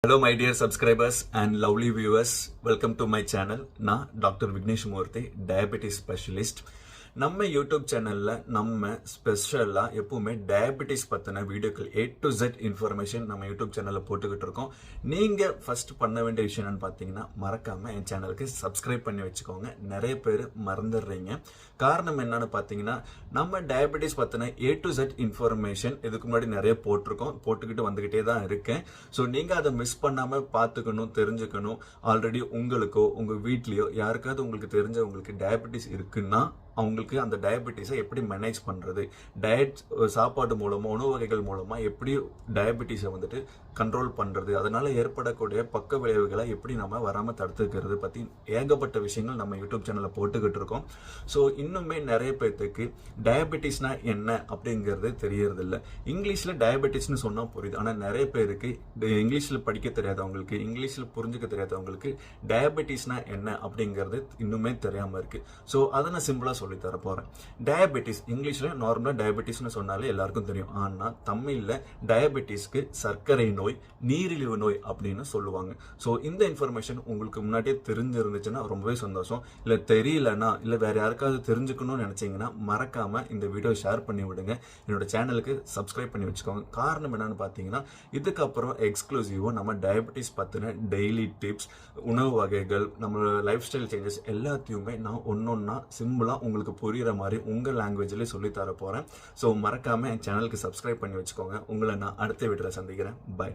Hello my dear subscribers and lovely viewers, welcome to my channel. நான் doctor Vignesh மூர்த்தி, diabetes specialist. நம்ம YouTube சேனல்ல நம்ம ஸ்பெஷலா எப்பவுமே டயபெட்டிஸ் பத்தின வீடியோக்கள் A to Z இன்ஃபர்மேஷன் நம்ம யூடியூப் சேனல்ல போட்டுக்கிட்டு இருக்கோம். நீங்க ஃபர்ஸ்ட் பண்ண வேண்டிய விஷயம் என்னன்னு பாத்தீங்கன்னா, மறக்காம என் சேனலுக்கு சப்ஸ்கிரைப் பண்ணி வச்சுக்கோங்க. நிறைய பேர் மறந்துடுறீங்க. காரணம் என்னன்னு பாத்தீங்கன்னா, நம்ம டயபெட்டிஸ் பத்தின A to Z இன்ஃபர்மேஷன் இதுக்கு முன்னாடி நிறைய போட்டுக்கிட்டு வந்துகிட்டே தான் இருக்கேன். ஸோ நீங்க அதை மிஸ் பண்ணாம பார்த்துக்கணும், தெரிஞ்சுக்கணும். ஆல்ரெடி உங்களுக்கோ உங்க வீட்லயோ யாருக்காவது உங்களுக்கு தெரிஞ்சவங்களுக்கு டயபெட்டிஸ் இருக்குன்னா அவங்களுக்கு அந்த டயபெட்டிஸை எப்படி மேனேஜ் பண்ணுறது, டயட் சாப்பாடு மூலமாக உணவு வகைகள் மூலமாக எப்படி டயபெட்டிஸை வந்துட்டு கண்ட்ரோல் பண்ணுறது, அதனால் ஏற்படக்கூடிய பக்க விளைவுகளை எப்படி நம்ம வராமல் தடுத்துக்கிறது பற்றி ஏகப்பட்ட விஷயங்கள் நம்ம யூடியூப் சேனலில் போட்டுக்கிட்டு இருக்கோம். ஸோ இன்னுமே நிறைய பேர்த்துக்கு டயபெட்டிஸ்னா என்ன அப்படிங்கிறது தெரியறதில்ல. இங்கிலீஷில் டயபெட்டிஸ்னு சொன்னால் புரியுது, ஆனால் நிறைய பேருக்கு இங்கிலீஷில் படிக்க தெரியாதவங்களுக்கு, இங்கிலீஷில் புரிஞ்சுக்க தெரியாதவங்களுக்கு டயபெட்டிஸ்னா என்ன அப்படிங்கிறது இன்னுமே தெரியாமல் இருக்குது. ஸோ அதை நான் சிம்பிளாக சொல்லி தர போறேன். டயபெட்டிஸ் இங்கிலீஷ்ல நார்மலா டயபெட்டிஸ்னு சொன்னாலே எல்லாருக்கும் தெரியும். ஆனா தமிழ்ல டயபெட்டிஸ்க்கு சர்க்கரை நோய், நீரிழிவு நோய் அப்படின்னு சொல்லுவாங்க. ஸோ இந்த இன்ஃபர்மேஷன் உங்களுக்கு முன்னாடியே தெரிஞ்சிருந்துச்சுன்னா ரொம்பவே சந்தோஷம். இல்லை தெரியலன்னா, இல்லை வேற யாருக்காவது தெரிஞ்சுக்கணும்னு நினைச்சீங்கன்னா மறக்காம இந்த வீடியோ ஷேர் பண்ணி விடுங்க. என்னோட சேனலுக்கு சப்ஸ்கிரைப் பண்ணி வச்சுக்கோங்க. காரணம் என்னன்னு பார்த்தீங்கன்னா, இதுக்கப்புறம் எக்ஸ்க்ளூசிவா நம்ம டயபெட்டிஸ் பத்தின டெய்லி டிப்ஸ், உணவு வகைகள், நம்ம லைஃப் ஸ்டைல் சேஞ்சஸ் எல்லாத்தையுமே நான் ஒன்னொன்னா சிம்பிளா உங்களுக்கு புரியுற மாதிரி உங்க லாங்குவேஜ்ல சொல்லி தர போறேன். ஸோ மறக்காம என் சேனலுக்கு சப்ஸ்கிரைப் பண்ணி வச்சுக்கோங்க. உங்களை நான் அடுத்த வீடியோல சந்திக்கிறேன். பை.